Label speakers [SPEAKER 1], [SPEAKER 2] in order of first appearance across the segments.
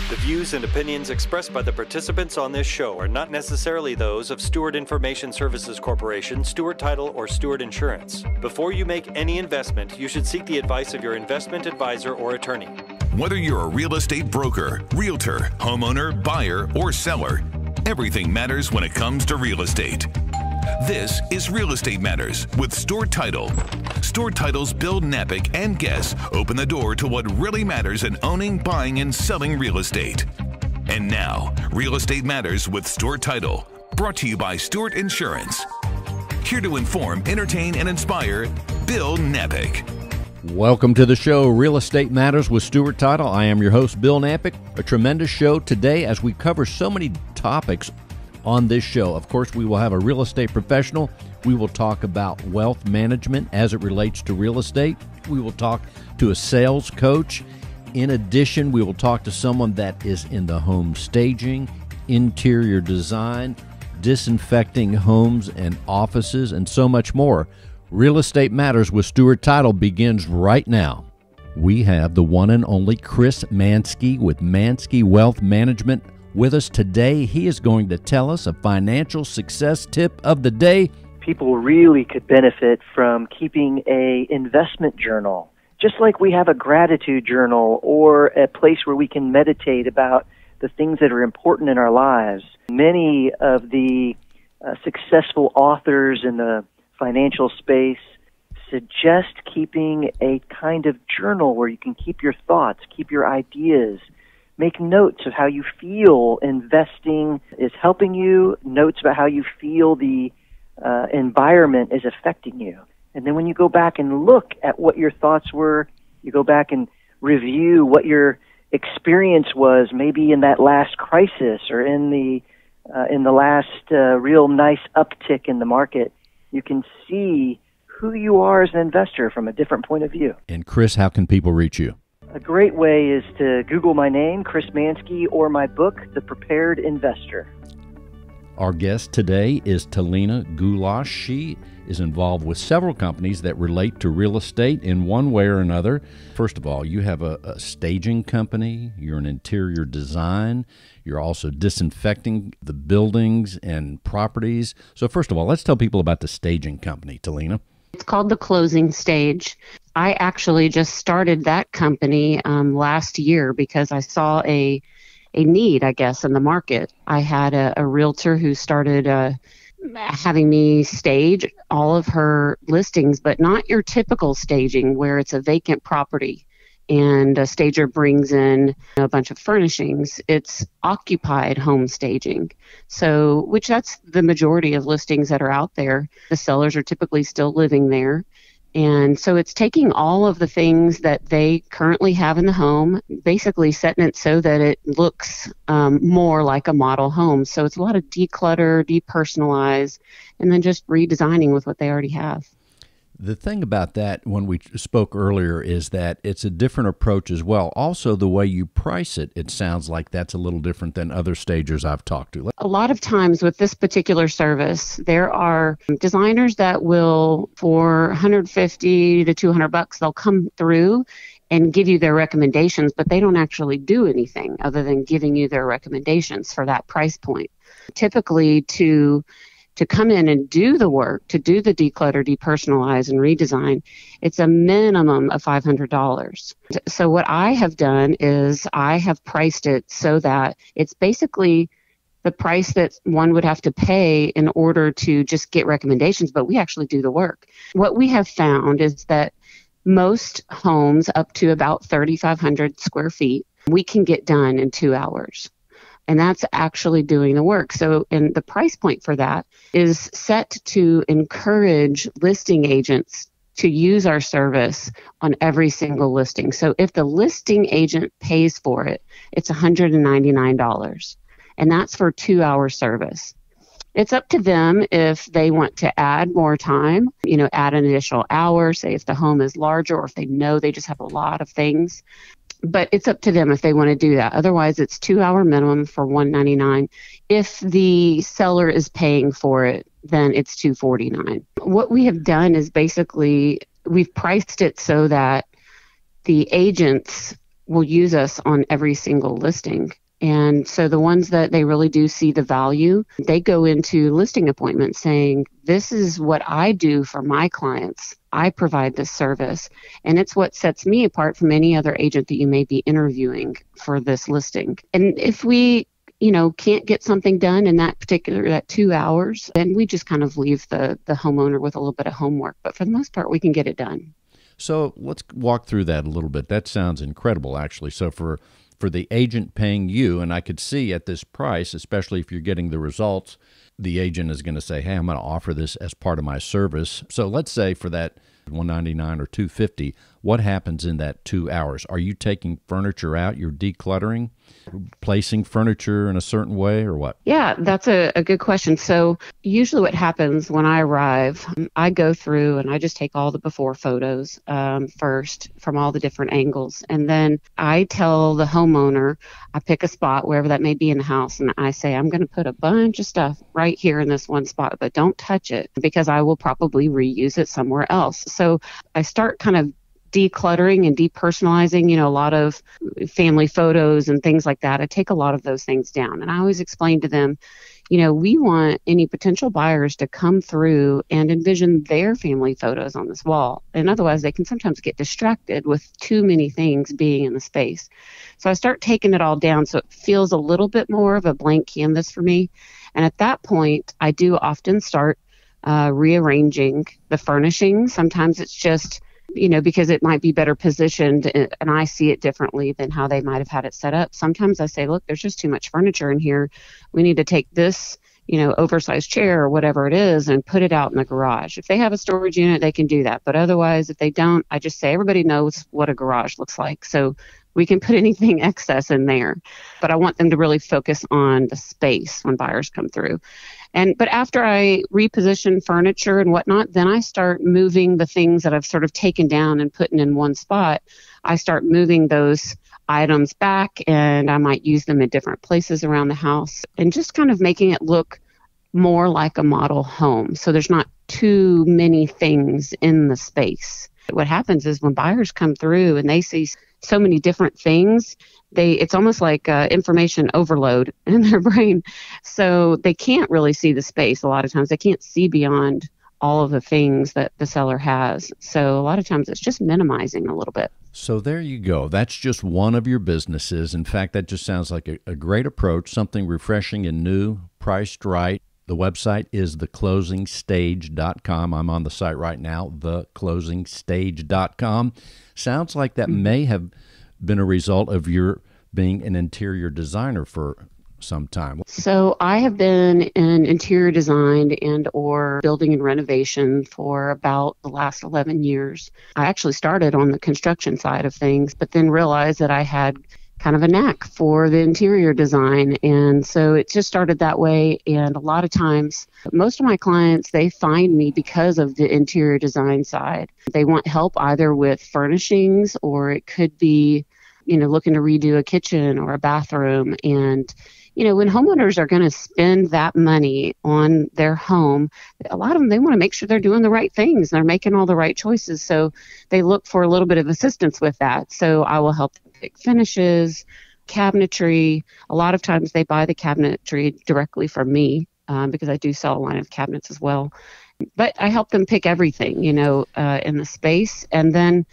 [SPEAKER 1] The views and opinions expressed by the participants on this show are not necessarily those of Stewart Information Services Corporation, Stewart Title, or Stewart Insurance. Before you make any investment, you should seek the advice of your investment advisor or attorney.
[SPEAKER 2] Whether you're a real estate broker, realtor, homeowner, buyer, or seller, everything matters when it comes to real estate. This is Real Estate Matters with Stewart Title. Stewart Title's Bill Napick and guests open the door to what really matters in owning, buying, and selling real estate. And now, Real Estate Matters with Stewart Title, brought to you by Stewart Insurance. Here to inform, entertain, and inspire, Bill Napick.
[SPEAKER 3] Welcome to the show, Real Estate Matters with Stewart Title. I am your host, Bill Napick. A tremendous show today as we cover so many topics on this show. Of course, we will have a real estate professional. We will talk about wealth management as it relates to real estate. We will talk to a sales coach. In addition, we will talk to someone that is in the home staging, interior design, disinfecting homes and offices, and so much more. Real Estate Matters with Stewart Title begins right now. We have the one and only Chris Manske with Manske Wealth Management with us today. He is going to tell us a financial success tip of the day.
[SPEAKER 4] People really could benefit from keeping a investment journal, just like we have a gratitude journal or a place where we can meditate about the things that are important in our lives. Many of the successful authors in the financial space suggest keeping a kind of journal where you can keep your thoughts, keep your ideas, make notes of how you feel investing is helping you, notes about how you feel the environment is affecting you. And then when you go back and look at what your thoughts were, you go back and review what your experience was maybe in that last crisis or in the last real nice uptick in the market, you can see who you are as an investor from a different point of view.
[SPEAKER 3] And Chris, how can people reach you?
[SPEAKER 4] A great way is to Google my name, Chris Manske, or my book, The Prepared Investor.
[SPEAKER 3] Our guest today is Talina Goulash. She is involved with several companies that relate to real estate in one way or another. First of all, you have a staging company. You're an interior design. You're also disinfecting the buildings and properties. So first of all, let's tell people about the staging company, Talina.
[SPEAKER 5] It's called The Closing Stage. I actually just started that company last year because I saw a need, I guess, in the market. I had a realtor who started having me stage all of her listings, but not your typical staging where it's a vacant property and a stager brings in a bunch of furnishings. It's occupied home staging. So, which that's the majority of listings that are out there. The sellers are typically still living there. And so it's taking all of the things that they currently have in the home, basically setting it so that it looks more like a model home. So it's a lot of declutter, depersonalize, and then just redesigning with what they already have.
[SPEAKER 3] The thing about that, when we spoke earlier, is that it's a different approach as well. Also, the way you price it, it sounds like that's a little different than other stagers I've talked to.
[SPEAKER 5] A lot of times with this particular service, there are designers that will, for $150 to $200, they'll come through and give you their recommendations, but they don't actually do anything other than giving you their recommendations for that price point. Typically, to come in and do the work, to do the declutter, depersonalize, and redesign, it's a minimum of $500. So what I have done is I have priced it so that it's basically the price that one would have to pay in order to just get recommendations, but we actually do the work. What we have found is that most homes up to about 3,500 square feet, we can get done in 2 hours. And that's actually doing the work. So, and the price point for that is set to encourage listing agents to use our service on every single listing. So if the listing agent pays for it, it's $199. And that's for 2-hour service. It's up to them if they want to add more time, add an additional hour, say if the home is larger or if they know they just have a lot of things. But it's up to them if they want to do that. Otherwise, it's 2-hour minimum for $199. If the seller is paying for it, then it's $249. What we have done is basically we've priced it so that the agents will use us on every single listing. And so the ones that they really do see the value, they go into listing appointments saying, this is what I do for my clients. I provide this service. And it's what sets me apart from any other agent that you may be interviewing for this listing. And if we can't get something done in that 2 hours, then we just kind of leave the homeowner with a little bit of homework. But for the most part, we can get it done.
[SPEAKER 3] So let's walk through that a little bit. That sounds incredible, actually. So for the agent paying you, and I could see at this price, especially if you're getting the results, the agent is going to say, hey, I'm going to offer this as part of my service. So let's say for that $199 or $250, what happens in that 2 hours? Are you taking furniture out? You're decluttering, placing furniture in a certain way, or what?
[SPEAKER 5] Yeah, that's a good question. So usually what happens when I arrive, I go through and I just take all the before photos first from all the different angles. And then I tell the homeowner, I pick a spot wherever that may be in the house, and I say, I'm going to put a bunch of stuff right here in this one spot, but don't touch it because I will probably reuse it somewhere else. So I start kind of decluttering and depersonalizing, a lot of family photos and things like that. I take a lot of those things down. And I always explain to them, we want any potential buyers to come through and envision their family photos on this wall. And otherwise, they can sometimes get distracted with too many things being in the space. So I start taking it all down so it feels a little bit more of a blank canvas for me. And at that point, I do often start rearranging the furnishings. Sometimes it's just because it might be better positioned and I see it differently than how they might have had it set up. Sometimes I say, look, there's just too much furniture in here. We need to take this, oversized chair or whatever it is and put it out in the garage. If they have a storage unit, they can do that. But otherwise, if they don't, I just say everybody knows what a garage looks like. So we can put anything excess in there. But I want them to really focus on the space when buyers come through. But after I reposition furniture and whatnot, then I start moving the things that I've sort of taken down and putting in one spot. I start moving those items back, and I might use them in different places around the house and just kind of making it look more like a model home. So there's not too many things in the space. What happens is when buyers come through and they see so many different things, it's almost like information overload in their brain. So they can't really see the space. A lot of times they can't see beyond all of the things that the seller has. So a lot of times it's just minimizing a little bit.
[SPEAKER 3] So there you go. That's just one of your businesses. In fact, that just sounds like a great approach, something refreshing and new, priced right. The website is theclosingstage.com. I'm on the site right now, theclosingstage.com. Sounds like that may have been a result of your being an interior designer for some time.
[SPEAKER 5] So I have been in interior design and or building and renovation for about the last 11 years. I actually started on the construction side of things, but then realized that I had kind of a knack for the interior design. And so it just started that way. And a lot of times, most of my clients, they find me because of the interior design side. They want help either with furnishings, or it could be, looking to redo a kitchen or a bathroom. And, when homeowners are going to spend that money on their home, a lot of them, they want to make sure they're doing the right things. They're making all the right choices. So they look for a little bit of assistance with that. So I will help them pick finishes, cabinetry. A lot of times they buy the cabinetry directly from me because I do sell a line of cabinets as well. But I help them pick everything, in the space. And then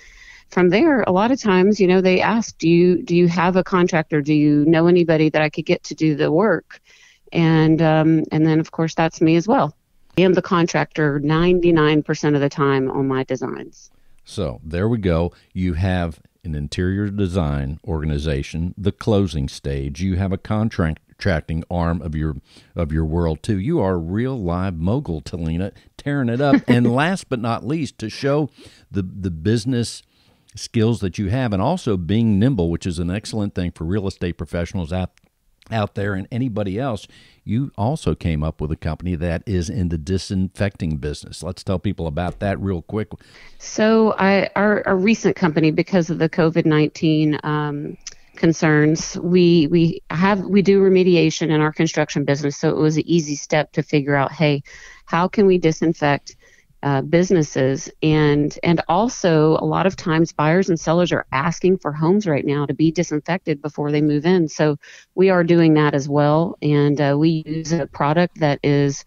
[SPEAKER 5] from there, a lot of times, they ask, do you have a contractor? Do you know anybody that I could get to do the work? And then, of course, that's me as well. I am the contractor 99% of the time on my designs.
[SPEAKER 3] So there we go. You have an interior design organization, The Closing Stage. You have a contracting arm of your world too. You are a real live mogul, Talina, tearing it up. And last but not least, to show the business skills that you have, and also being nimble, which is an excellent thing for real estate professionals out there and anybody else. You also came up with a company that is in the disinfecting business. Let's tell people about that real quick.
[SPEAKER 5] So our recent company, because of the COVID-19 concerns, we do remediation in our construction business. So it was an easy step to figure out, hey, how can we disinfect businesses. And also, a lot of times buyers and sellers are asking for homes right now to be disinfected before they move in. So we are doing that as well. And we use a product that is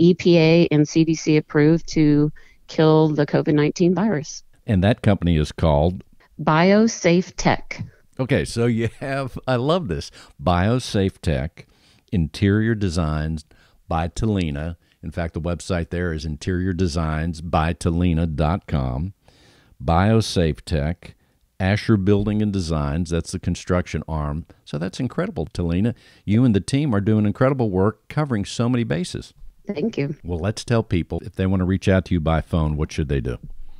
[SPEAKER 5] EPA and CDC approved to kill the COVID-19 virus.
[SPEAKER 3] And that company is called
[SPEAKER 5] BioSafe Tech.
[SPEAKER 3] Okay, so you have, I love this, BioSafe Tech, interior designs by Talina. In fact, the website there is interiordesignsbytalina.com. BioSafe Tech, Asher Building and Designs, that's the construction arm. So that's incredible, Talina. You and the team are doing incredible work covering so many bases.
[SPEAKER 5] Thank you.
[SPEAKER 3] Well, let's tell people, if they want to reach out to you by phone, what should they do?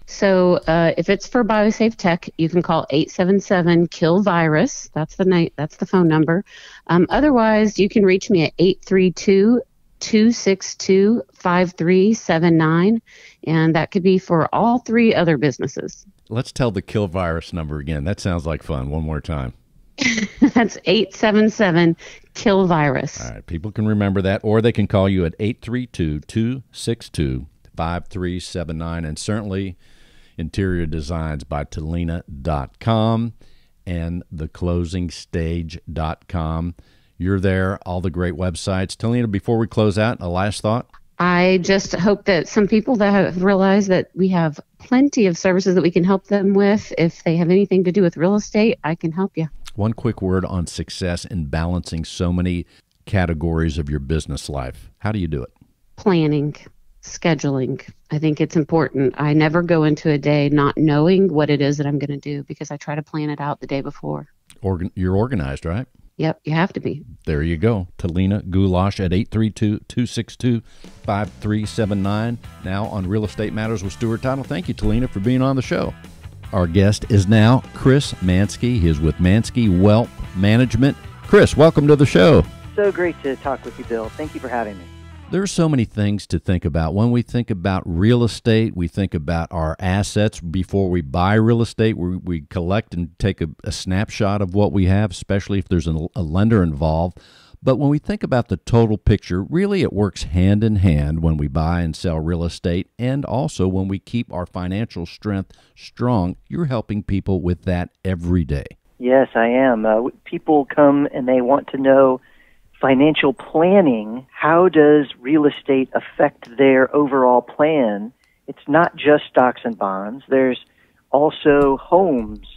[SPEAKER 5] So if it's for BioSafe Tech, you can call 877-KILL-VIRUS. That's the phone number. Otherwise, you can reach me at 832-262-5379, and that could be for all three other businesses.
[SPEAKER 3] Let's tell the kill virus number again. That sounds like fun. One more time.
[SPEAKER 5] That's 877-KILL-VIRUS.
[SPEAKER 3] All right, people can remember that, or they can call you at 832-262-5379, and certainly Interior Designs by Talina.com and theclosingstage.com. You're there, all the great websites. Talina, before we close out, a last thought?
[SPEAKER 5] I just hope that some people that have realized that we have plenty of services that we can help them with. If they have anything to do with real estate, I can help you.
[SPEAKER 3] One quick word on success in balancing so many categories of your business life. How do you do it? Planning.
[SPEAKER 5] Scheduling. I think it's important. I never go into a day not knowing what it is that I'm going to do because I try to plan it out the day before.
[SPEAKER 3] You're organized, right?
[SPEAKER 5] Yep, you have to be.
[SPEAKER 3] There you go. Talina Goulash at 832-262-5379. Now on Real Estate Matters with Stuart Title. Thank you, Talina, for being on the show. Our guest is now Chris Manske. He is with Manske Wealth Management. Chris, welcome to the show.
[SPEAKER 4] So great to talk with you, Bill. Thank you for having me.
[SPEAKER 3] There are so many things to think about. When we think about real estate, we think about our assets. Before we buy real estate, we collect and take a snapshot of what we have, especially if there's a lender involved. But when we think about the total picture, really it works hand in hand when we buy and sell real estate, and also when we keep our financial strength strong. You're helping people with that every day.
[SPEAKER 4] Yes, I am. People come and they want to know financial planning. How does real estate affect their overall plan? It's not just stocks and bonds. There's also homes,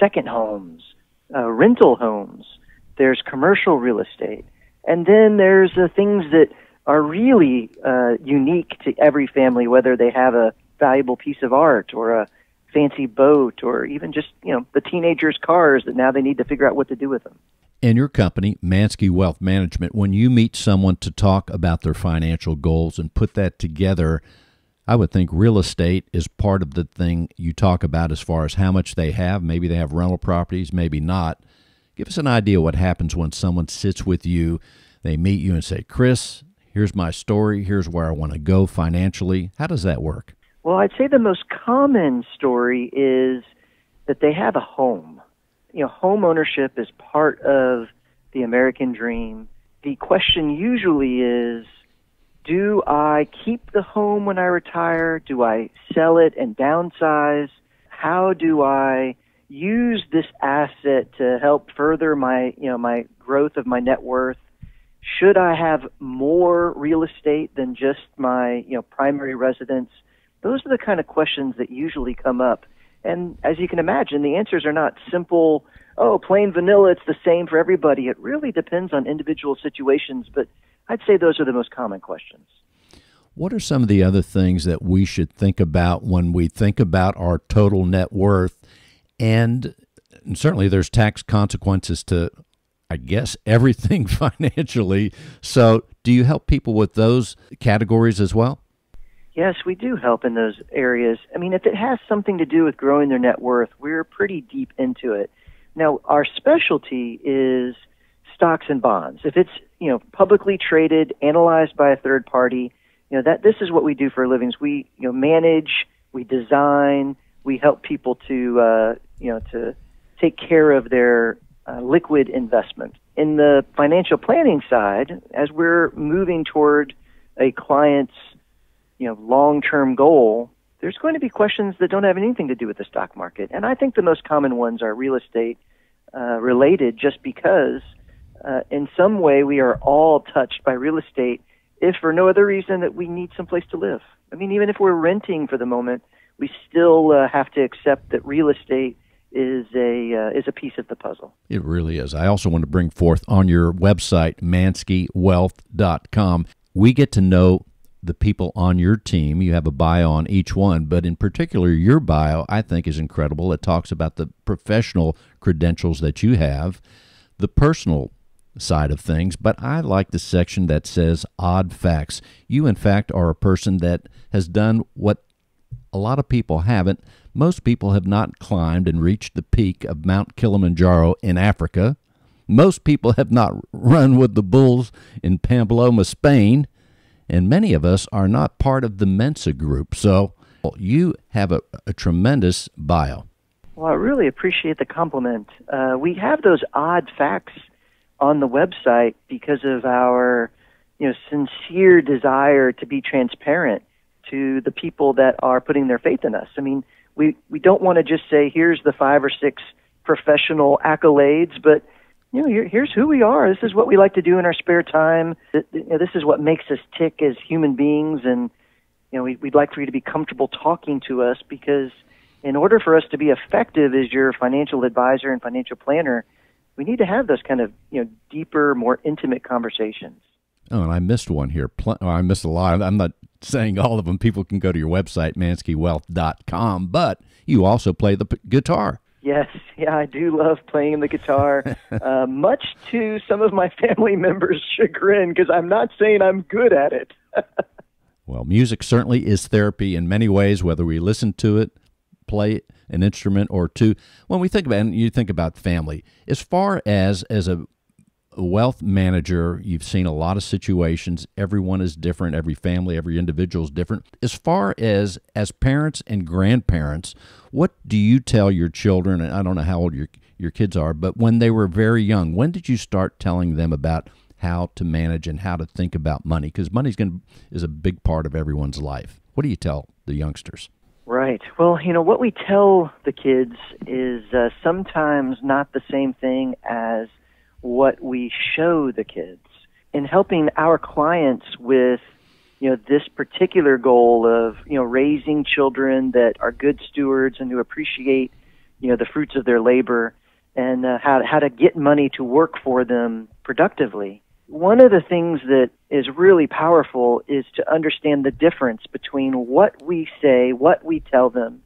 [SPEAKER 4] second homes, rental homes. There's commercial real estate. And then there's things that are really unique to every family, whether they have a valuable piece of art or a fancy boat or even just, the teenagers' cars that now they need to figure out what to do with them.
[SPEAKER 3] In your company, Manske Wealth Management, when you meet someone to talk about their financial goals and put that together, I would think real estate is part of the thing you talk about as far as how much they have. Maybe they have rental properties, maybe not. Give us an idea what happens when someone sits with you, they meet you and say, Chris, here's my story, here's where I want to go financially. How does that work?
[SPEAKER 4] Well, I'd say the most common story is that they have a home. Home ownership is part of the American dream. The question usually is, do I keep the home when I retire? Do I sell it and downsize? How do I use this asset to help further my growth of my net worth? Should I have more real estate than just my, primary residence? Those are the kind of questions that usually come up. And as you can imagine, the answers are not simple, plain vanilla, it's the same for everybody. It really depends on individual situations, but I'd say those are the most common questions.
[SPEAKER 3] What are some of the other things that we should think about when we think about our total net worth? And certainly there's tax consequences to, I guess, everything financially. So do you help people with those categories as well?
[SPEAKER 4] Yes, we do help in those areas. I mean, if it has something to do with growing their net worth, we're pretty deep into it. Now, our specialty is stocks and bonds. If it's, publicly traded, analyzed by a third party, this is what we do for a living. We, manage, we design, we help people to take care of their liquid investment. In the financial planning side, as we're moving toward a client's long-term goal, there's going to be questions that don't have anything to do with the stock market. And I think the most common ones are real estate related, just because in some way we are all touched by real estate, if for no other reason that we need some place to live. I mean, even if we're renting for the moment, we still have to accept that real estate is a piece of the puzzle.
[SPEAKER 3] It really is. I also want to bring forth on your website, ManskeWealth.com, we get to know the people on your team. You have a bio on each one, but in particular, your bio, I think, is incredible. It talks about the professional credentials that you have, the personal side of things, but I like the section that says odd facts. You, in fact, are a person that has done what a lot of people haven't. Most people have not climbed and reached the peak of Mount Kilimanjaro in Africa. Most people have not run with the bulls in Pamplona, Spain. And many of us are not part of the Mensa group. So you have a tremendous bio.
[SPEAKER 4] Well, I really appreciate the compliment. We have those odd facts on the website because of our sincere desire to be transparent to the people that are putting their faith in us. I mean, we don't want to just say, here's the 5 or 6 professional accolades, but here's who we are. This is what we like to do in our spare time. This is what makes us tick as human beings, and we'd like for you to be comfortable talking to us, because in order for us to be effective as your financial advisor and financial planner, we need to have those kind of deeper, more intimate conversations.
[SPEAKER 3] Oh, and I missed one here. I missed a lot. I'm not saying all of them. People can go to your website, ManskeWealth.com, but you also play the guitar.
[SPEAKER 4] Yes, yeah, I do love playing the guitar, much to some of my family members' chagrin, because I'm not saying I'm good at it.
[SPEAKER 3] Well, music certainly is therapy in many ways, whether we listen to it, play an instrument or two. When we think about it, and you think about family, as far as a wealth manager, you've seen a lot of situations. Everyone is different. Every family, every individual is different. As far as parents and grandparents, what do you tell your children? And I don't know how old your kids are, but when they were very young, when did you start telling them about how to manage and how to think about money? Because money is a big part of everyone's life. What do you tell the youngsters?
[SPEAKER 4] Right. Well, what we tell the kids is sometimes not the same thing as what we show the kids. In helping our clients with this particular goal of raising children that are good stewards and who appreciate the fruits of their labor, and how to get money to work for them productively. One of the things that is really powerful is to understand the difference between what we say, what we tell them,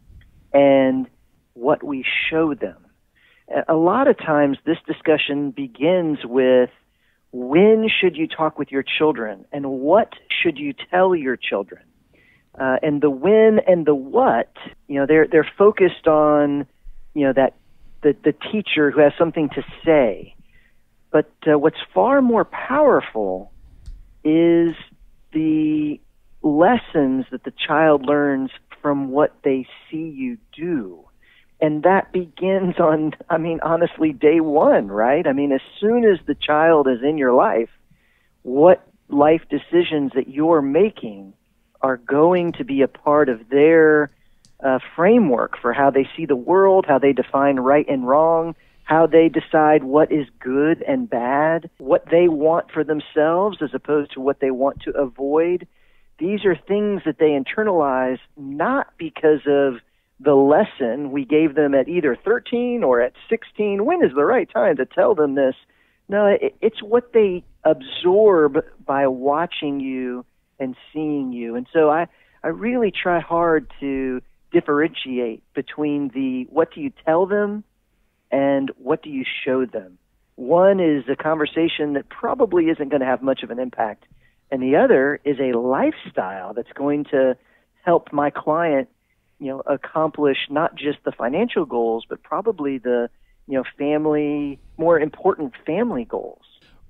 [SPEAKER 4] and what we show them. A lot of times this discussion begins with, when should you talk with your children and what should you tell your children? And the when and the what, they're focused on, that the teacher who has something to say. But what's far more powerful is the lessons that the child learns from what they see you do. And that begins on, honestly, day one, right? As soon as the child is in your life, what life decisions that you're making are going to be a part of their framework for how they see the world, how they define right and wrong, how they decide what is good and bad, what they want for themselves as opposed to what they want to avoid. These are things that they internalize not because of the lesson we gave them at either 13 or at 16. When is the right time to tell them this? No, it's what they absorb by watching you and seeing you. And so I really try hard to differentiate between the what do you tell them and what do you show them. One is a conversation that probably isn't going to have much of an impact, and the other is a lifestyle that's going to help my client accomplish not just the financial goals, but probably the, family, more important family goals.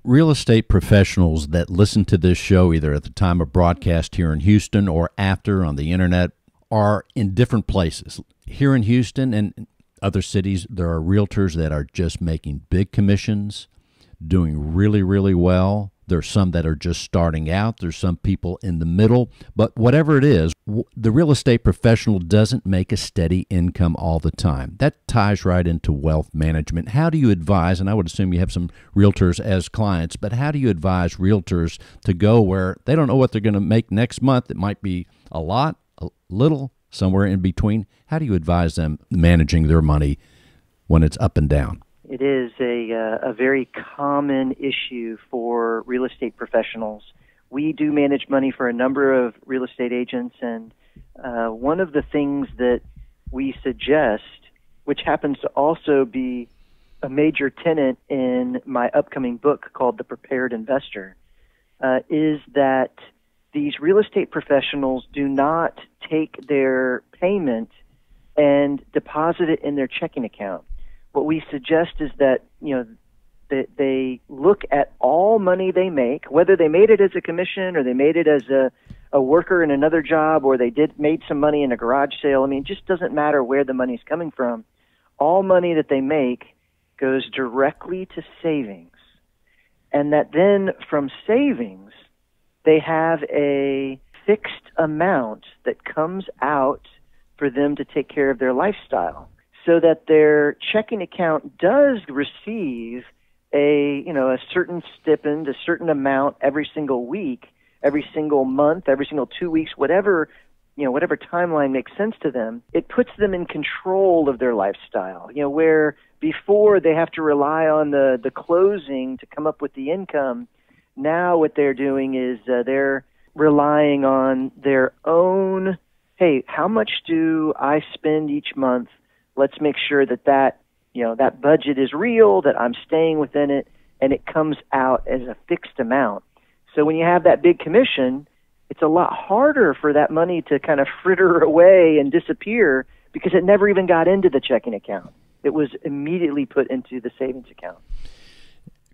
[SPEAKER 3] Real estate professionals that listen to this show, either at the time of broadcast here in Houston or after on the internet, are in different places. Here in Houston and other cities, there are realtors that are just making big commissions, doing really, really well. There's some that are just starting out. There's some people in the middle. But whatever it is, the real estate professional doesn't make a steady income all the time. That ties right into wealth management. How do you advise, and I would assume you have some realtors as clients, but how do you advise realtors to go where they don't know what they're going to make next month? It might be a lot, a little, somewhere in between. How do you advise them managing their money when it's up and down?
[SPEAKER 4] It is a very common issue for real estate professionals. We do manage money for a number of real estate agents, and one of the things that we suggest, which happens to also be a major tenet in my upcoming book called The Prepared Investor, is that these real estate professionals do not take their payment and deposit it in their checking account. What we suggest is that, that they look at all money they make, whether they made it as a commission or they made it as a worker in another job, or they made some money in a garage sale. I mean, it just doesn't matter where the money's coming from. All money that they make goes directly to savings. And that then from savings, they have a fixed amount that comes out for them to take care of their lifestyle, so that their checking account does receive a certain stipend, a certain amount every single week, every single month, every single 2 weeks, whatever timeline makes sense to them. It puts them in control of their lifestyle, where before they have to rely on the closing to come up with the income. Now what they're doing is they're relying on their own, hey, how much do I spend each month? Let's make sure that budget is real, that I'm staying within it, and it comes out as a fixed amount. So when you have that big commission, it's a lot harder for that money to kind of fritter away and disappear because it never even got into the checking account. It was immediately put into the savings account.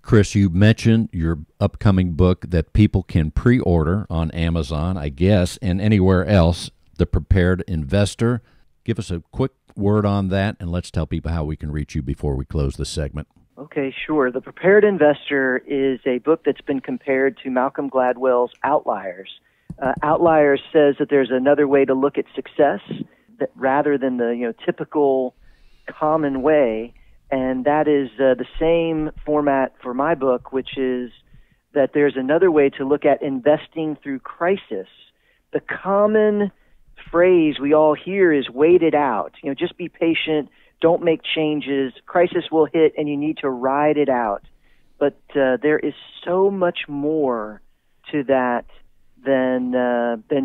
[SPEAKER 3] Chris, you mentioned your upcoming book that people can pre-order on Amazon, I guess, and anywhere else, The Prepared Investor. Give us a quick word on that, and let's tell people how we can reach you before we close this segment.
[SPEAKER 4] Okay, sure. The Prepared Investor is a book that's been compared to Malcolm Gladwell's Outliers. Outliers says that there's another way to look at success that rather than the typical common way, and that is the same format for my book, which is that there's another way to look at investing through crisis. The common phrase we all hear is wait it out. Just be patient, don't make changes, crisis will hit and you need to ride it out. But there is so much more to that than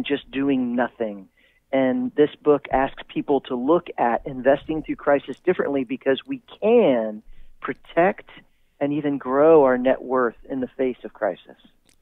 [SPEAKER 4] just doing nothing. And this book asks people to look at investing through crisis differently because we can protect and even grow our net worth in the face of crisis.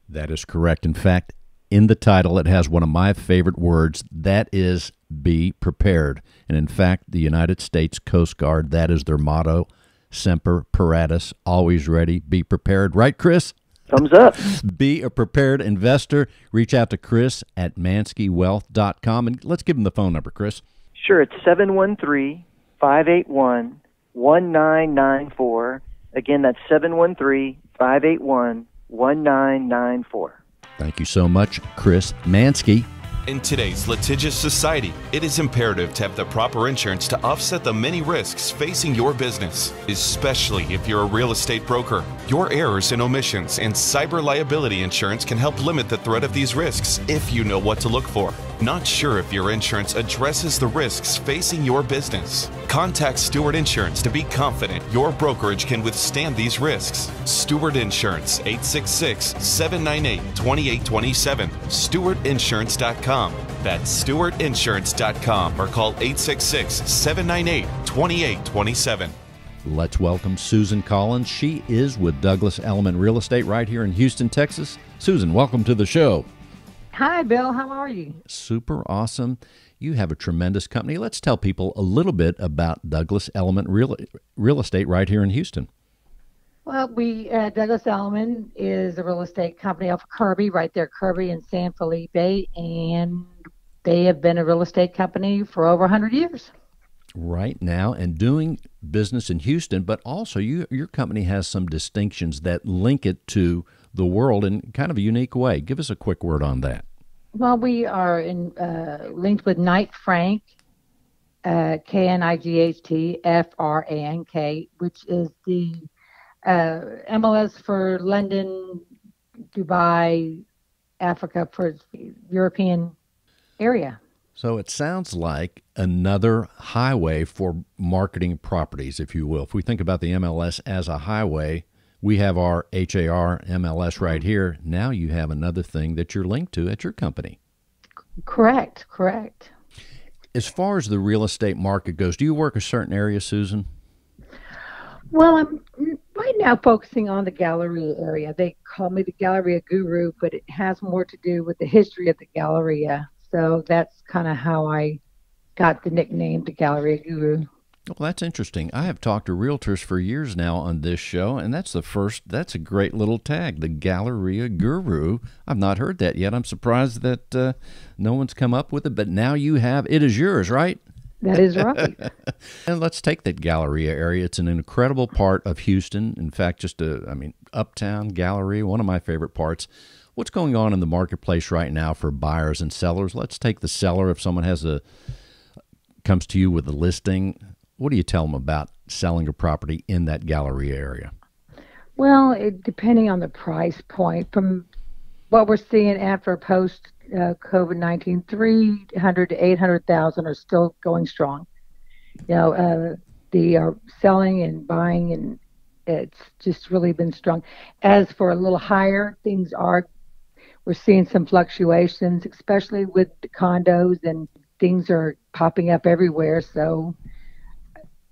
[SPEAKER 3] That is correct. In fact, in the title, it has one of my favorite words, that is be prepared. And in fact, the United States Coast Guard, that is their motto, Semper Paratus, always ready, be prepared. Right, Chris?
[SPEAKER 4] Thumbs up.
[SPEAKER 3] Be a prepared investor. Reach out to Chris at ManskeWealth.com. And let's give him the phone number, Chris.
[SPEAKER 4] Sure, it's 713-581-1994. Again, that's 713-581-1994.
[SPEAKER 3] Thank you so much, Chris Manske.
[SPEAKER 6] In today's litigious society, it is imperative to have the proper insurance to offset the many risks facing your business, especially if you're a real estate broker. Your errors and omissions and cyber liability insurance can help limit the threat of these risks if you know what to look for. Not sure if your insurance addresses the risks facing your business? Contact Stewart Insurance to be confident your brokerage can withstand these risks. Stewart Insurance, 866-798-2827, stewartinsurance.com. That's stewartinsurance.com or call 866-798-2827.
[SPEAKER 3] Let's welcome Susan Collins. She is with Douglas Elliman Real Estate right here in Houston, Texas. Susan, welcome to the show.
[SPEAKER 7] Hi, Bill. How are you?
[SPEAKER 3] Super awesome. You have a tremendous company. Let's tell people a little bit about Douglas Elliman Real Estate right here in Houston.
[SPEAKER 7] Well, Douglas Elliman is a real estate company off Kirby, right there, Kirby and San Felipe, and they have been a real estate company for over 100 years.
[SPEAKER 3] Right now, and doing business in Houston, but also your company has some distinctions that link it to the world in kind of a unique way. Give us a quick word on that.
[SPEAKER 7] Well, we are linked with Knight Frank, KNIGHT which is the MLS for London, Dubai, Africa, for the European area.
[SPEAKER 3] So it sounds like another highway for marketing properties, if you will. If we think about the MLS as a highway, we have our HAR MLS right here. Now you have another thing that you're linked to at your company.
[SPEAKER 7] Correct.
[SPEAKER 3] As far as the real estate market goes, do you work a certain area, Susan?
[SPEAKER 7] Well, I'm right now focusing on the Galleria area. They call me the Galleria Guru, but it has more to do with the history of the Galleria. So that's kind of how I got the nickname, the Galleria Guru.
[SPEAKER 3] Well, that's interesting. I have talked to realtors for years now on this show, and that's a great little tag, the Galleria Guru. I've not heard that yet. I'm surprised that no one's come up with it, but now you have. It is yours, right?
[SPEAKER 7] That is right.
[SPEAKER 3] And let's take that Galleria area. It's an incredible part of Houston. In fact, uptown Galleria, one of my favorite parts. What's going on in the marketplace right now for buyers and sellers? Let's take the seller. If someone comes to you with a listing, what do you tell them about selling a property in that Galleria area?
[SPEAKER 7] Well, depending on the price point, from what we're seeing after post COVID-19, 300 to 800,000 are still going strong. They are selling and buying, and it's just really been strong. As for a little higher, we're seeing some fluctuations, especially with the condos, and things are popping up everywhere. So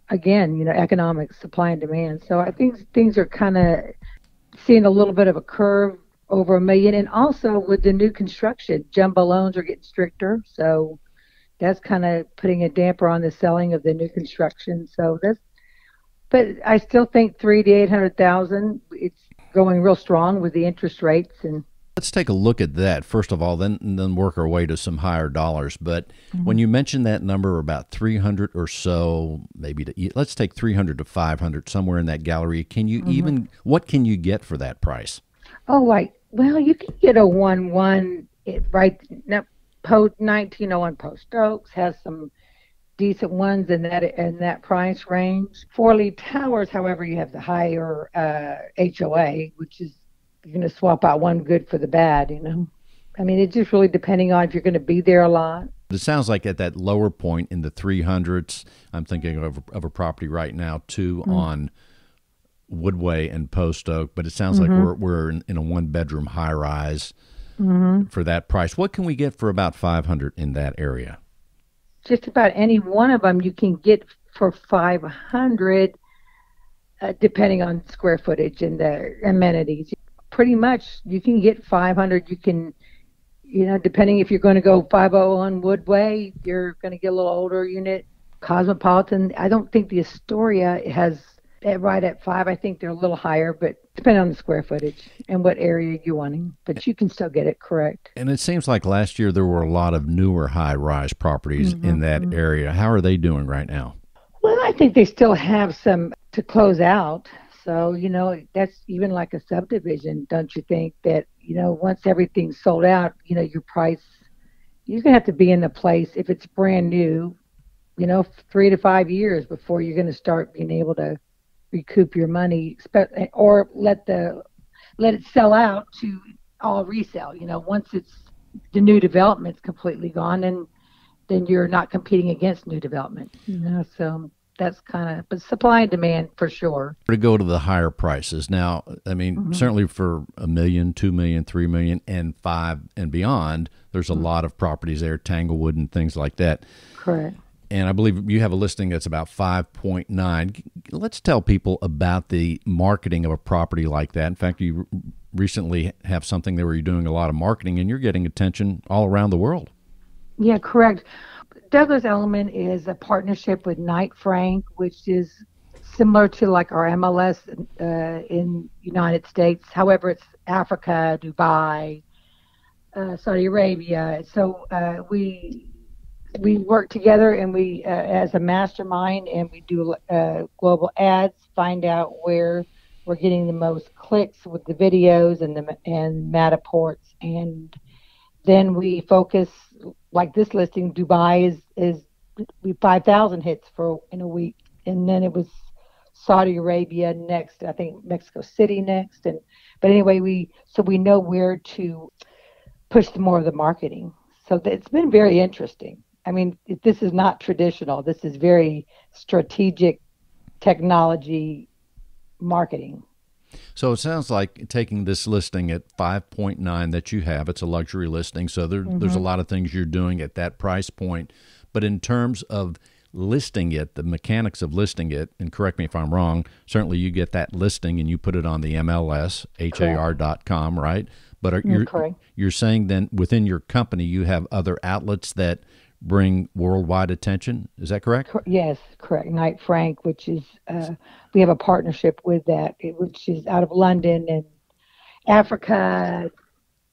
[SPEAKER 7] again, economics, supply and demand. So I think things are kind of seeing a little bit of a curve over $1 million. And also with the new construction, jumbo loans are getting stricter. So that's kind of putting a damper on the selling of the new construction. But I still think 300 to 800,000, it's going real strong with the interest rates. And
[SPEAKER 3] let's take a look at that first of all, then work our way to some higher dollars. But when you mention that number, about 300 or so, let's take 300 to 500, somewhere in that Galleria. Can you what can you get for that price?
[SPEAKER 7] Oh, right. Well, you can get a 1-1 right now. 1901 Post Oaks has some decent ones in that price range. 4-leaf towers, however, you have the higher HOA, which is you're going to swap out one good for the bad, I mean, it's just really depending on if you're going to be there a lot.
[SPEAKER 3] It sounds like at that lower point in the 300s, I'm thinking of a property right now, too, on Woodway and Post Oak, but it sounds like we're in a one-bedroom high-rise for that price. What can we get for about 500 in that area?
[SPEAKER 7] Just about any one of them you can get for 500, depending on square footage and the amenities. Pretty much you can get 500. You can, depending if you're going to go 501 Woodway, you're going to get a little older unit. Cosmopolitan, I don't think the Astoria has right at 5. I think they're a little higher, but depending on the square footage and what area you're wanting. But you can still get it, correct.
[SPEAKER 3] And it seems like last year there were a lot of newer high-rise properties in that area. How are they doing right now?
[SPEAKER 7] Well, I think they still have some to close out. So, that's even like a subdivision. Don't you think that, once everything's sold out, your price, you're going to have to be in the place, if it's brand new, 3 to 5 years before you're going to start being able to recoup your money, or let it sell out to all resale. Once the new development's completely gone, and then you're not competing against new development. So that's but supply and demand for sure.
[SPEAKER 3] To go to the higher prices now, I mean, certainly for $1 million, $2 million, $3 million, and $5 million and beyond, there's a lot of properties there, Tanglewood and things like that.
[SPEAKER 7] Correct.
[SPEAKER 3] And I believe you have a listing that's about 5.9. Let's tell people about the marketing of a property like that. In fact, you recently have something there where you're doing a lot of marketing and you're getting attention all around the world.
[SPEAKER 7] Yeah, correct. Douglas Elliman is a partnership with Knight Frank, which is similar to like our MLS in United States. However, it's Africa, Dubai, Saudi Arabia. So we work together, and we as a mastermind, and we do global ads, find out where we're getting the most clicks with the videos and Mataports. And then we focus, like this listing, Dubai is we 5,000 hits in a week. And then it was Saudi Arabia next, I think Mexico City next. But anyway, we know where to push more of the marketing. So it's been very interesting. I mean, this is not traditional. This is very strategic technology marketing.
[SPEAKER 3] So it sounds like taking this listing at 5.9 that you have, it's a luxury listing, so there's a lot of things you're doing at that price point. But in terms of listing it, the mechanics of listing it, and correct me if I'm wrong, certainly you get that listing and you put it on the MLS, har.com, right? But you're saying then within your company you have other outlets that bring worldwide attention. Is that correct?
[SPEAKER 7] Yes, correct. Knight Frank, which is, we have a partnership with that, which is out of London and Africa,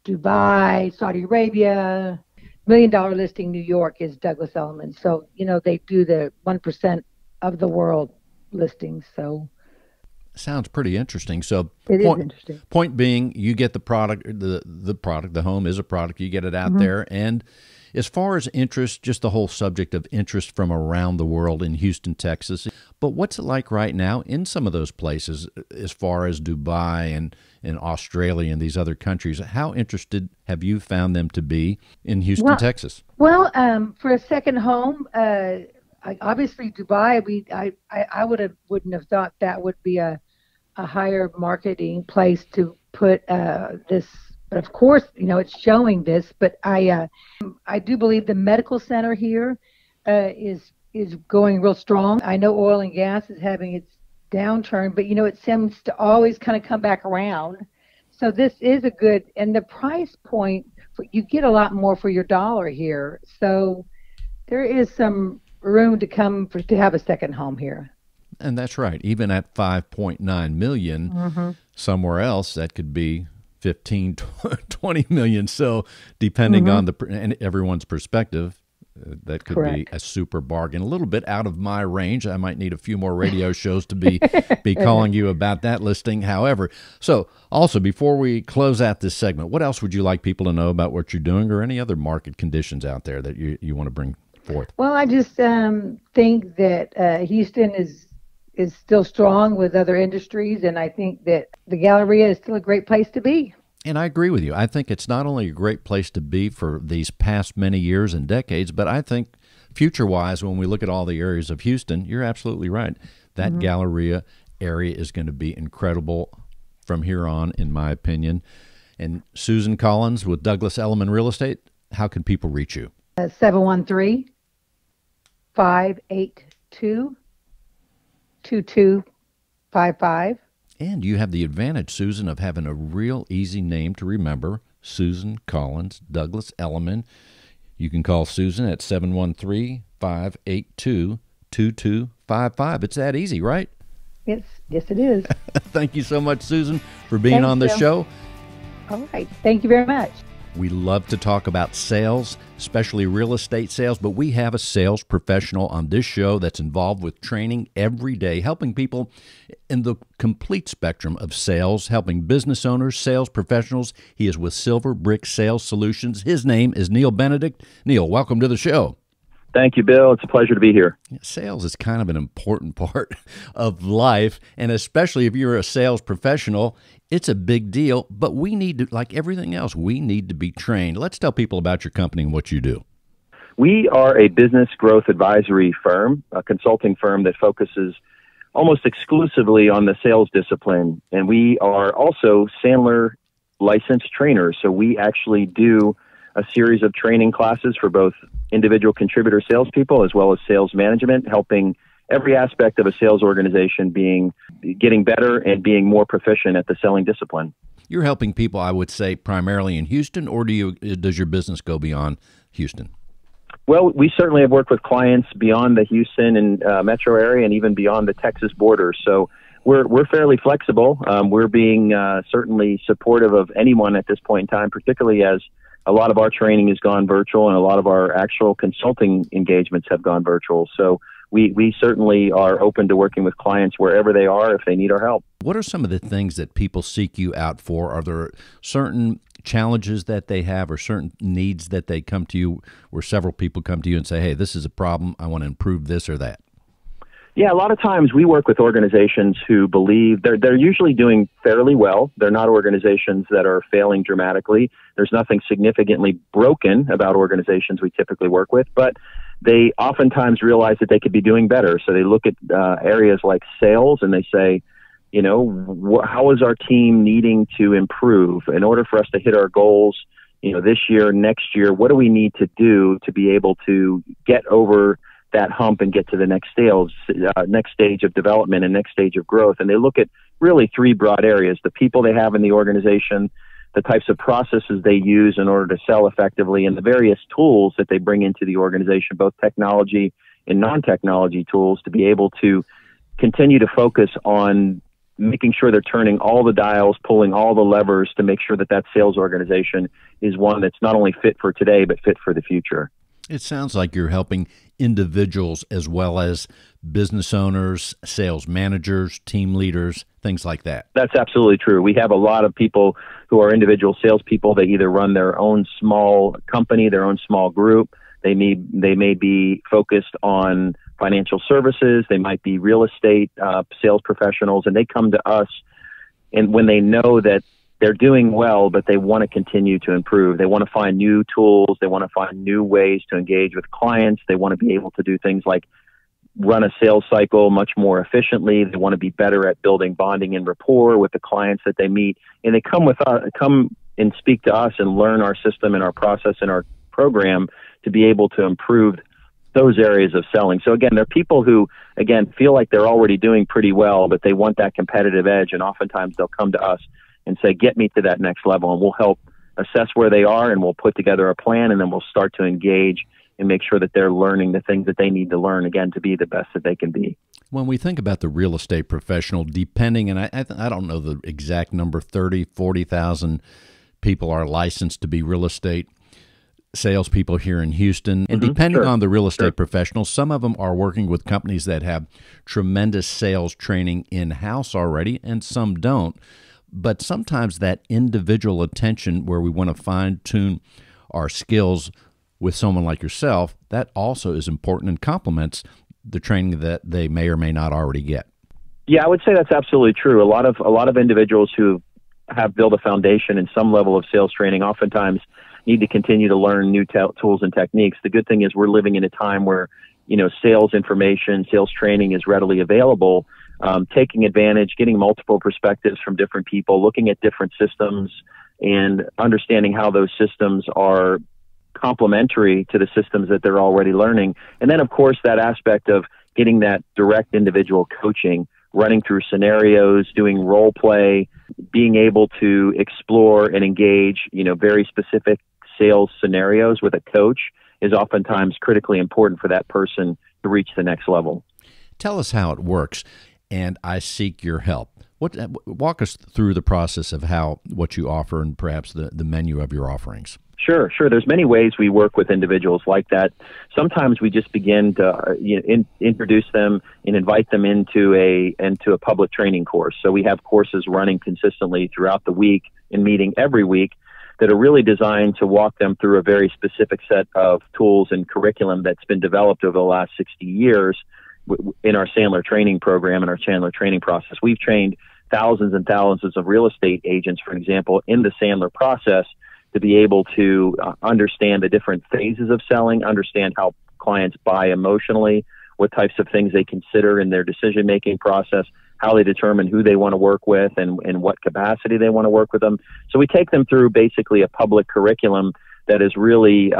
[SPEAKER 7] Dubai, Saudi Arabia. $1 million listing New York is Douglas Elliman. So, they do the 1% of the world listings. So
[SPEAKER 3] sounds pretty interesting. So
[SPEAKER 7] it is interesting.
[SPEAKER 3] Point being, you get the product, the home is a product, you get it out there. And as far as interest, just the whole subject of interest from around the world in Houston, Texas. But what's it like right now in some of those places as far as Dubai and Australia and these other countries? How interested have you found them to be in Houston, Texas?
[SPEAKER 7] Well, for a second home, obviously Dubai, I wouldn't have thought that would be a higher marketing place to put this. But of course, it's showing this. But I do believe the medical center here is going real strong. I know oil and gas is having its downturn, but it seems to always kind of come back around. So this is a good, and the price point, you get a lot more for your dollar here. So there is some room to have a second home here.
[SPEAKER 3] And that's right. Even at $5.9 million, somewhere else that could be 15, 20 million. So depending on and everyone's perspective, that could be a super bargain. A little bit out of my range. I might need a few more radio shows to be calling you about that listing. However, so also before we close out this segment, what else would you like people to know about what you're doing or any other market conditions out there that you want to bring forth?
[SPEAKER 7] Well, I just think that Houston is still strong with other industries, and I think that the Galleria is still a great place to be.
[SPEAKER 3] And I agree with you. I think it's not only a great place to be for these past many years and decades, but I think future-wise, when we look at all the areas of Houston, you're absolutely right. That Galleria area is going to be incredible from here on, in my opinion. And Susan Collins with Douglas Elliman Real Estate, how can people reach you?
[SPEAKER 7] 713-582-2255.
[SPEAKER 3] And you have the advantage, Susan, of having a real easy name to remember, Susan Collins, Douglas Elliman. You can call Susan at 713-582-2255. It's that easy, right?
[SPEAKER 7] Yes, it is.
[SPEAKER 3] Thank you so much, Susan, for being on the show.
[SPEAKER 7] All right. Thank you very much.
[SPEAKER 3] We love to talk about sales, especially real estate sales, but we have a sales professional on this show that's involved with training every day, helping people in the complete spectrum of sales, helping business owners, sales professionals. He is with Silver Brick Sales Solutions. His name is Neil Benedict. Neil, welcome to the show.
[SPEAKER 8] Thank you, Bill. It's a pleasure to be here.
[SPEAKER 3] Sales is kind of an important part of life, and especially if you're a sales professional, it's a big deal, but we need to, like everything else, we need to be trained. Let's tell people about your company and what you do.
[SPEAKER 8] We are a business growth advisory firm, a consulting firm that focuses almost exclusively on the sales discipline, and we are also Sandler licensed trainers, so we actually do a series of training classes for both individual contributor salespeople as well as sales management, helping every aspect of a sales organization getting better and being more proficient at the selling discipline.
[SPEAKER 3] You're helping people, I would say, primarily in Houston, or does your business go beyond Houston?
[SPEAKER 8] Well, we certainly have worked with clients beyond the Houston and metro area and even beyond the Texas border. So we're fairly flexible. We're being certainly supportive of anyone at this point in time, particularly as a lot of our training has gone virtual and a lot of our actual consulting engagements have gone virtual. So we certainly are open to working with clients wherever they are if they need our help.
[SPEAKER 3] What are some of the things that people seek you out for? Are there certain challenges that they have or certain needs that they come to you where several people come to you and say, hey, this is a problem, I want to improve this or that?
[SPEAKER 8] Yeah, a lot of times we work with organizations who believe they're usually doing fairly well. They're not organizations that are failing dramatically. There's nothing significantly broken about organizations we typically work with, but they oftentimes realize that they could be doing better. So they look at areas like sales and they say, you know, how is our team needing to improve in order for us to hit our goals, you know, this year, next year? What do we need to do to be able to get over that hump and get to the next stage of development and next stage of growth? And they look at really three broad areas: the people they have in the organization, the types of processes they use in order to sell effectively, and the various tools that they bring into the organization, both technology and non-technology tools, to be able to continue to focus on making sure they're turning all the dials, pulling all the levers to make sure that that sales organization is one that's not only fit for today, but fit for the future.
[SPEAKER 3] It sounds like you're helping individuals as well as business owners, sales managers, team leaders, things like that.
[SPEAKER 8] That's absolutely true. We have a lot of people who are individual salespeople. They either run their own small company, their own small group. They may be focused on financial services. They might be real estate sales professionals, and they come to us, and when they know that they're doing well, but they want to continue to improve. They want to find new tools. They want to find new ways to engage with clients. They want to be able to do things like run a sales cycle much more efficiently. They want to be better at building bonding and rapport with the clients that they meet. And they come and speak to us and learn our system and our process and our program to be able to improve those areas of selling. So again, they're people who, again, feel like they're already doing pretty well, but they want that competitive edge. And oftentimes they'll come to us and say, get me to that next level, and we'll help assess where they are, and we'll put together a plan, and then we'll start to engage and make sure that they're learning the things that they need to learn, again, to be the best that they can be.
[SPEAKER 3] When we think about the real estate professional, depending, and I don't know the exact number, 30, 40,000 people are licensed to be real estate salespeople here in Houston. And depending on the real estate professionals, some of them are working with companies that have tremendous sales training in-house already, and some don't. But sometimes that individual attention where we want to fine-tune our skills with someone like yourself, that also is important and complements the training that they may or may not already get.
[SPEAKER 8] Yeah, I would say that's absolutely true. A lot of individuals who have built a foundation in some level of sales training oftentimes need to continue to learn new tools and techniques. The good thing is we're living in a time where, you know, sales information, sales training is readily available. Taking advantage, getting multiple perspectives from different people, looking at different systems and understanding how those systems are complementary to the systems that they're already learning. And then, of course, that aspect of getting that direct individual coaching, running through scenarios, doing role play, being able to explore and engage, you know, very specific sales scenarios with a coach is oftentimes critically important for that person to reach the next level.
[SPEAKER 3] Tell us how it works. And I seek your help. Walk us through the process of what you offer and perhaps the menu of your offerings.
[SPEAKER 8] Sure. There's many ways we work with individuals like that. Sometimes we just begin to introduce them and invite them into a public training course. So we have courses running consistently throughout the week and meeting every week that are really designed to walk them through a very specific set of tools and curriculum that's been developed over the last 60 years in our Sandler training program and our Sandler training process. We've trained thousands and thousands of real estate agents, for example, in the Sandler process to be able to understand the different phases of selling, understand how clients buy emotionally, what types of things they consider in their decision-making process, how they determine who they want to work with and what capacity they want to work with them. So we take them through basically a public curriculum that is really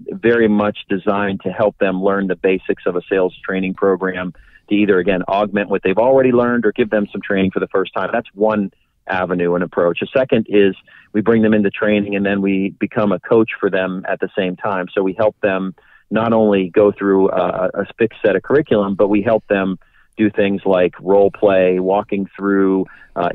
[SPEAKER 8] very much designed to help them learn the basics of a sales training program to either, again, augment what they've already learned or give them some training for the first time. That's one avenue and approach. A second is we bring them into training and then we become a coach for them at the same time. So we help them not only go through a fixed set of curriculum, but we help them do things like role play, walking through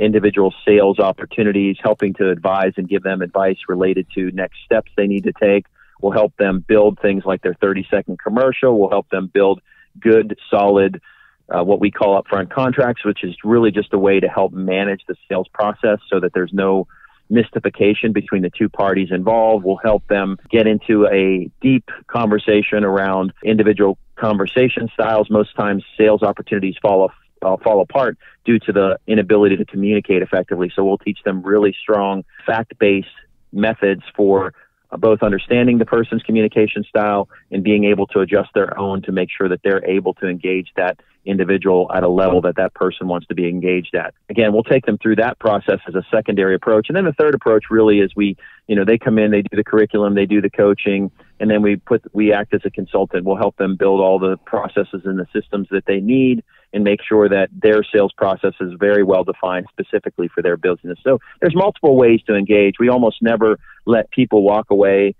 [SPEAKER 8] individual sales opportunities, helping to advise and give them advice related to next steps they need to take. We'll help them build things like their 30-second commercial. We'll help them build good, solid, what we call upfront contracts, which is really just a way to help manage the sales process so that there's no mystification between the two parties involved. We'll help them get into a deep conversation around individual conversation styles. Most times sales opportunities fall apart due to the inability to communicate effectively. So we'll teach them really strong fact-based methods for both understanding the person's communication style and being able to adjust their own to make sure that they're able to engage that individual at a level that that person wants to be engaged at. Again, we'll take them through that process as a secondary approach. And then the third approach really is they come in, they do the curriculum, they do the coaching, and then we act as a consultant. We'll help them build all the processes and the systems that they need and make sure that their sales process is very well defined specifically for their business. So there's multiple ways to engage. We almost never let people walk away,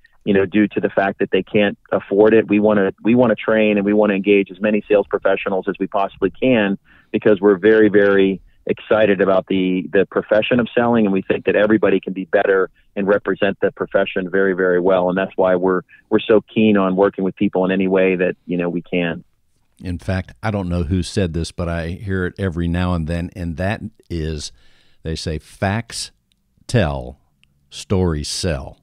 [SPEAKER 8] due to the fact that they can't afford it. We want to train and we want to engage as many sales professionals as we possibly can, because we're very, very excited about the profession of selling, and we think that everybody can be better and represent the profession very, very well. And that's why we're so keen on working with people in any way that, we can.
[SPEAKER 3] In fact, I don't know who said this, but I hear it every now and then, and that is, they say, facts tell, stories sell.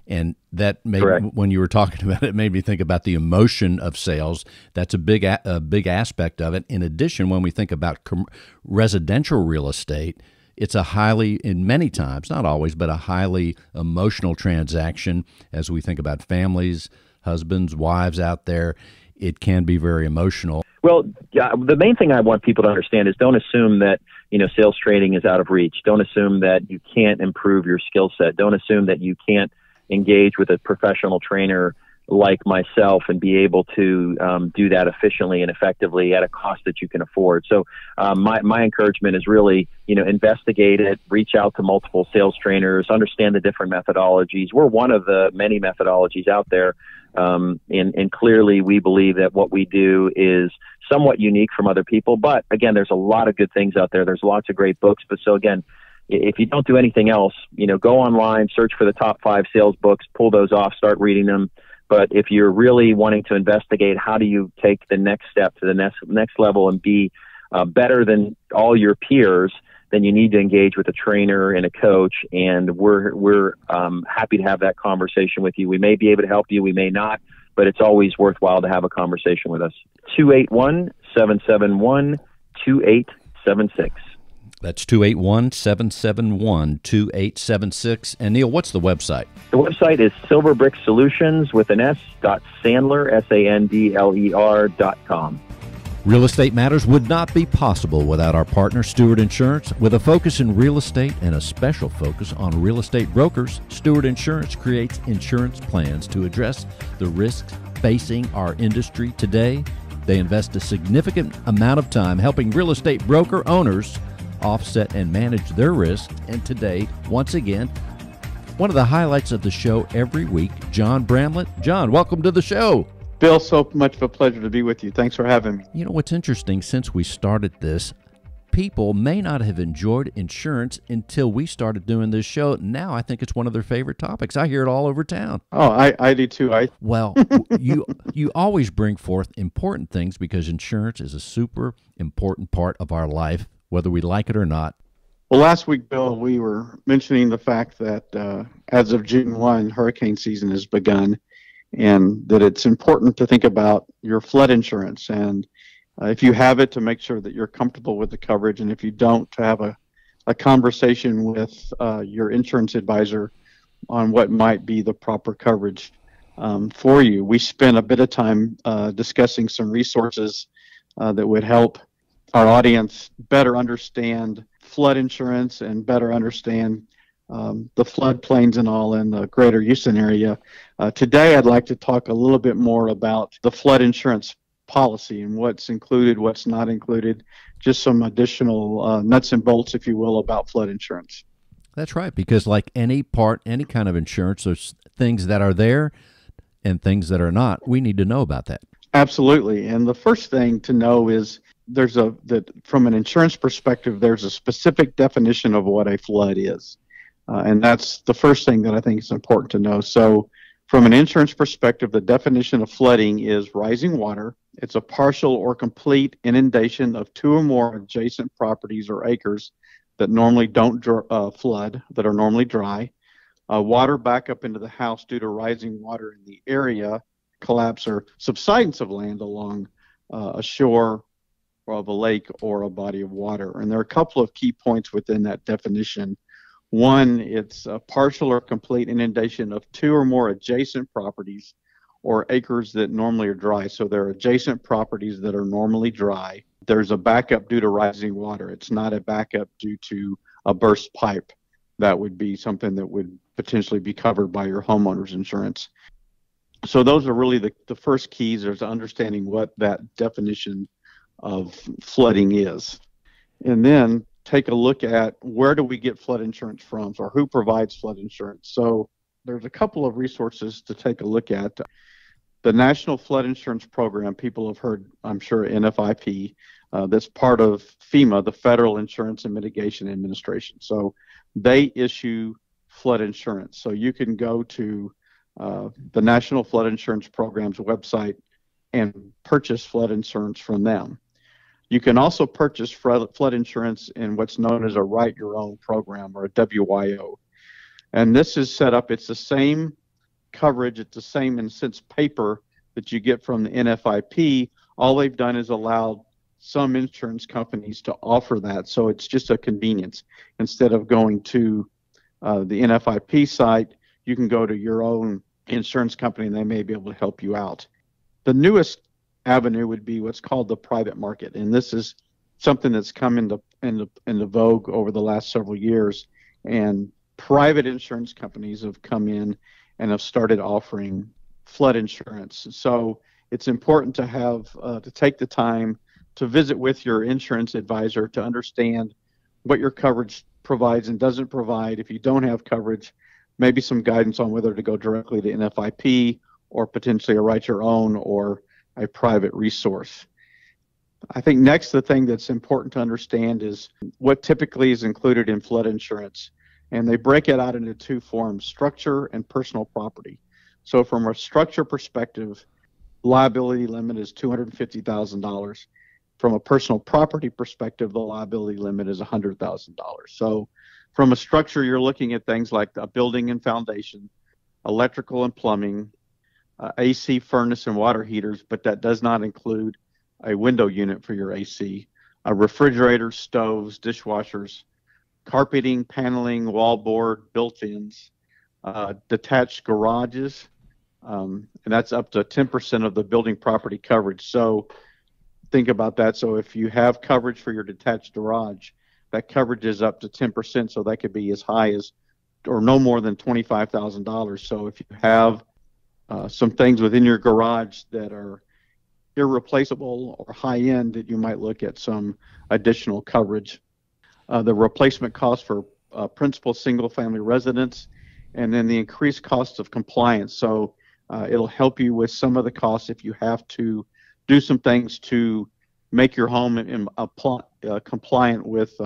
[SPEAKER 3] And that made, when you were talking about it, made me think about the emotion of sales. That's a big aspect of it. In addition, when we think about residential real estate, it's a highly, in many times, not always, but a highly emotional transaction. As we think about families, husbands, wives out there, it can be very emotional.
[SPEAKER 8] Well, yeah, the main thing I want people to understand is don't assume that, sales training is out of reach. Don't assume that you can't improve your skill set. Don't assume that you can't engage with a professional trainer like myself and be able to do that efficiently and effectively at a cost that you can afford. So my encouragement is really, investigate it, reach out to multiple sales trainers, understand the different methodologies. We're one of the many methodologies out there. And clearly we believe that what we do is somewhat unique from other people. But again, there's a lot of good things out there. There's lots of great books. But so again, if you don't do anything else, go online, search for the top 5 sales books, pull those off, start reading them. But if you're really wanting to investigate how do you take the next step to the next level and be better than all your peers, then you need to engage with a trainer and a coach. And we're happy to have that conversation with you. We may be able to help you, we may not, but it's always worthwhile to have a conversation with us. 281-771-2876.
[SPEAKER 3] That's 281-771-2876. And Neil, what's the website?
[SPEAKER 8] The website is silverbricksolutions with an S.Sandler, SANDLER.com.
[SPEAKER 3] Real Estate Matters would not be possible without our partner, Stewart Insurance. With a focus in real estate and a special focus on real estate brokers, Stewart Insurance creates insurance plans to address the risks facing our industry today. They invest a significant amount of time helping real estate broker owners offset and manage their risk. And today, once again, one of the highlights of the show every week, John Bramlett. John, welcome to the show.
[SPEAKER 9] Bill, so much of a pleasure to be with you. Thanks for having me.
[SPEAKER 3] You know, what's interesting, since we started this, people may not have enjoyed insurance until we started doing this show. Now I think it's one of their favorite topics. I hear it all over town.
[SPEAKER 9] Oh, I do too.
[SPEAKER 3] Well, you always bring forth important things because insurance is a super important part of our life, whether we like it or not.
[SPEAKER 9] Well, last week, Bill, we were mentioning the fact that as of June 1, hurricane season has begun, and that it's important to think about your flood insurance. And if you have it, to make sure that you're comfortable with the coverage. And if you don't, to have a conversation with your insurance advisor on what might be the proper coverage for you. We spent a bit of time discussing some resources that would help our audience better understand flood insurance and better understand the floodplains and all in the greater Houston area. Today, I'd like to talk a little bit more about the flood insurance policy and what's included, what's not included, just some additional nuts and bolts, if you will, about flood insurance.
[SPEAKER 3] That's right, because like any kind of insurance, there's things that are there and things that are not. We need to know about that.
[SPEAKER 9] Absolutely. And the first thing to know is that from an insurance perspective, there's a specific definition of what a flood is. And that's the first thing that I think is important to know. So from an insurance perspective, the definition of flooding is rising water It's a partial or complete inundation of two or more adjacent properties or acres that normally don't flood, that are normally dry. Water backup into the house due to rising water in the area, collapse or subsidence of land along a shore of a lake or a body of water. And there are a couple of key points within that definition. One, it's a partial or complete inundation of two or more adjacent properties or acres that normally are dry. So there are adjacent properties that are normally dry. There's a backup due to rising water. It's not a backup due to a burst pipe. That would be something that would potentially be covered by your homeowner's insurance. So those are really the first keys, is understanding what that definition of flooding is. And then take a look at, where do we get flood insurance from, or who provides flood insurance? So there's a couple of resources to take a look at. The National Flood Insurance Program, people have heard, I'm sure, NFIP, that's part of FEMA, the Federal Insurance and Mitigation Administration. So they issue flood insurance. So you can go to the National Flood Insurance Program's website and purchase flood insurance from them. You can also purchase flood insurance in what's known as a Write Your Own program, or a WYO. And this is set up, it's the same coverage, it's the same, in a sense, paper that you get from the NFIP. All they've done is allowed some insurance companies to offer that, so it's just a convenience. Instead of going to the NFIP site, you can go to your own insurance company and they may be able to help you out. The newest avenue would be what's called the private market, and this is something that's come into vogue over the last several years, and private insurance companies have come in and have started offering flood insurance. So it's important to have to take the time to visit with your insurance advisor to understand what your coverage provides and doesn't provide. If you don't have coverage, maybe some guidance on whether to go directly to NFIP or potentially a Write Your Own or a private resource. I think next, the thing that's important to understand is what typically is included in flood insurance. And they break it out into two forms, structure and personal property. So from a structure perspective, liability limit is $250,000. From a personal property perspective, the liability limit is $100,000. So from a structure, you're looking at things like a building and foundation, electrical and plumbing, AC, furnace, and water heaters, but that does not include a window unit for your AC, refrigerators, stoves, dishwashers, carpeting, paneling, wallboard, built-ins, detached garages, and that's up to 10% of the building property coverage. So think about that. So if you have coverage for your detached garage, that coverage is up to 10%, so that could be as high as, or no more than $25,000. So if you have some things within your garage that are irreplaceable or high-end, that you might look at some additional coverage. The replacement cost for principal single-family residence, and then the increased cost of compliance. So it'll help you with some of the costs if you have to do some things to make your home compliant with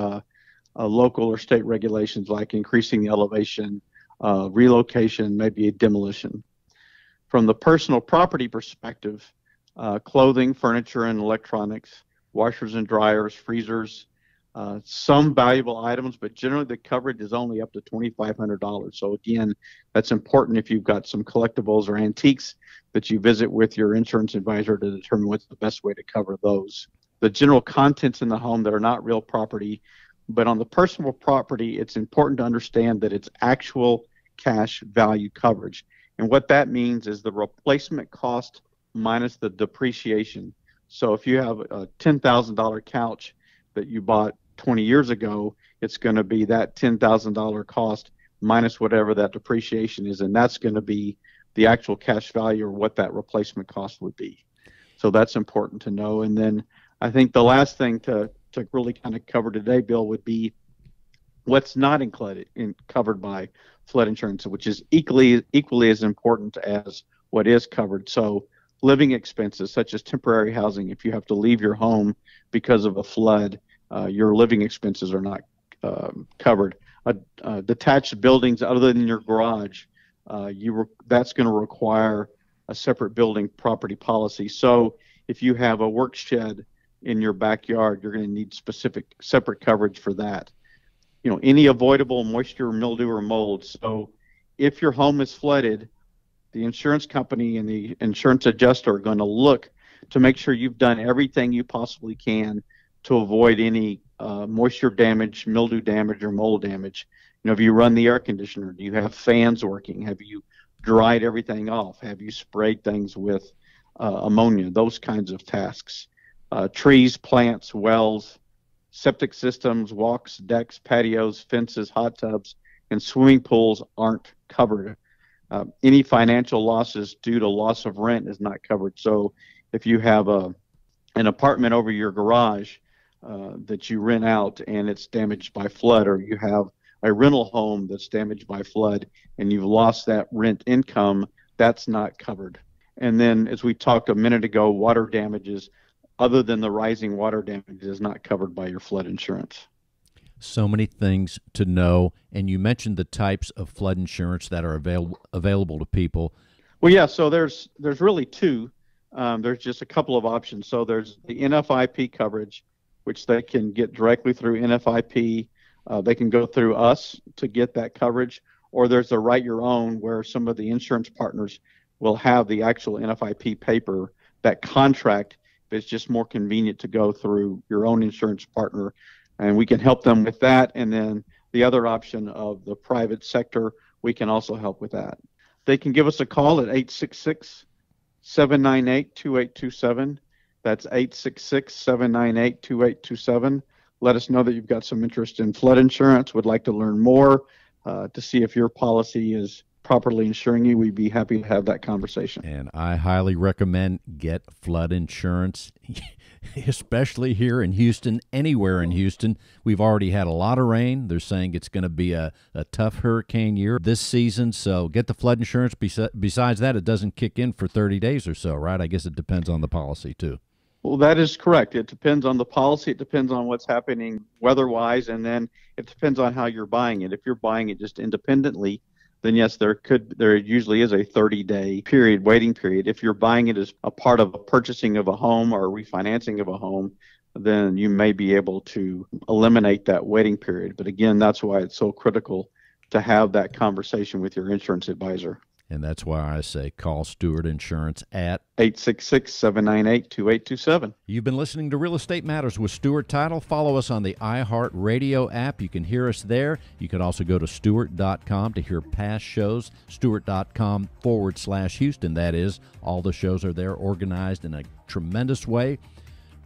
[SPEAKER 9] local or state regulations, like increasing the elevation, relocation, maybe a demolition. From the personal property perspective, clothing, furniture, and electronics, washers and dryers, freezers, some valuable items, but generally the coverage is only up to $2,500. So again, that's important if you've got some collectibles or antiques that you visit with your insurance advisor to determine what's the best way to cover those. The general contents in the home that are not real property, but on the personal property, it's important to understand that it's actual cash value coverage. And what that means is the replacement cost minus the depreciation. So if you have a $10,000 couch that you bought 20 years ago, it's going to be that $10,000 cost minus whatever that depreciation is, and that's going to be the actual cash value or what that replacement cost would be. So that's important to know. And then I think the last thing to really kind of cover today, Bill, would be what's not covered by flood insurance, which is equally as important as what is covered. So living expenses such as temporary housing, if you have to leave your home because of a flood, your living expenses are not covered. Detached buildings other than your garage, that's going to require a separate building property policy. So if you have a work shed in your backyard, you're going to need separate coverage for that. Any avoidable moisture, mildew, or mold. So if your home is flooded, the insurance company and the insurance adjuster are going to look to make sure you've done everything you possibly can to avoid any moisture damage, mildew damage, or mold damage. Have you run the air conditioner? Do you have fans working? Have you dried everything off? Have you sprayed things with ammonia? Those kinds of tasks. Trees, plants, wells, septic systems, walks, decks, patios, fences, hot tubs, and swimming pools aren't covered. Any financial losses due to loss of rent is not covered. So if you have an apartment over your garage that you rent out and it's damaged by flood, or you have a rental home that's damaged by flood and you've lost that rent income, that's not covered. And then, as we talked a minute ago, water damages, other than the rising water damage, is not covered by your flood insurance.
[SPEAKER 3] So many things to know, and you mentioned the types of flood insurance that are available to people.
[SPEAKER 9] Well, yeah, so there's really two. There's just a couple of options. So there's the NFIP coverage, which they can get directly through NFIP. They can go through us to get that coverage, or there's a Write Your Own, where some of the insurance partners will have the actual NFIP paper, that contract. It's just more convenient to go through your own insurance partner, and we can help them with that. And then the other option of the private sector, we can also help with that. They can give us a call at 866-798-2827. That's 866-798-2827. Let us know that you've got some interest in flood insurance, would like to learn more to see if your policy is properly insuring you. We'd be happy to have that conversation.
[SPEAKER 3] And I highly recommend get flood insurance, especially here in Houston, anywhere in Houston. We've already had a lot of rain. They're saying it's going to be a tough hurricane year this season, so get the flood insurance. Besides that, it doesn't kick in for 30 days or so, right? I guess it depends on the policy, too.
[SPEAKER 9] Well, that is correct. It depends on the policy. It depends on what's happening weather-wise, and then it depends on how you're buying it. If you're buying it just independently, then yes, there usually is a 30-day waiting period. If you're buying it as a part of a purchasing of a home or a refinancing of a home, then you may be able to eliminate that waiting period. But again, that's why it's so critical to have that conversation with your insurance advisor.
[SPEAKER 3] And that's why I say call Stewart Insurance at
[SPEAKER 9] 866-798-2827.
[SPEAKER 3] You've been listening to Real Estate Matters with Stewart Title. Follow us on the iHeartRadio app. You can hear us there. You can also go to Stewart.com to hear past shows. Stewart.com/Houston, that is. All the shows are there, organized in a tremendous way.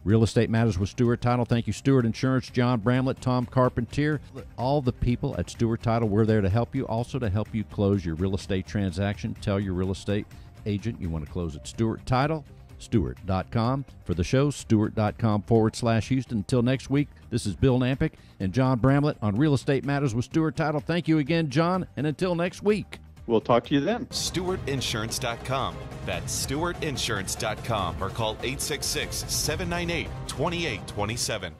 [SPEAKER 3] Real Estate Matters with Stewart Title. Thank you, Stewart Insurance, John Bramlett, Tom Carpentier, all the people at Stewart Title. We're there to help you, also to help you close your real estate transaction. Tell your real estate agent you want to close at Stewart Title, Stewart.com. For the show, Stewart.com/Houston. Until next week, this is Bill Nampick and John Bramlett on Real Estate Matters with Stewart Title. Thank you again, John, and until next week.
[SPEAKER 9] We'll talk to you then.
[SPEAKER 6] StewartInsurance.com. That's StewartInsurance.com, or call 866-798-2827.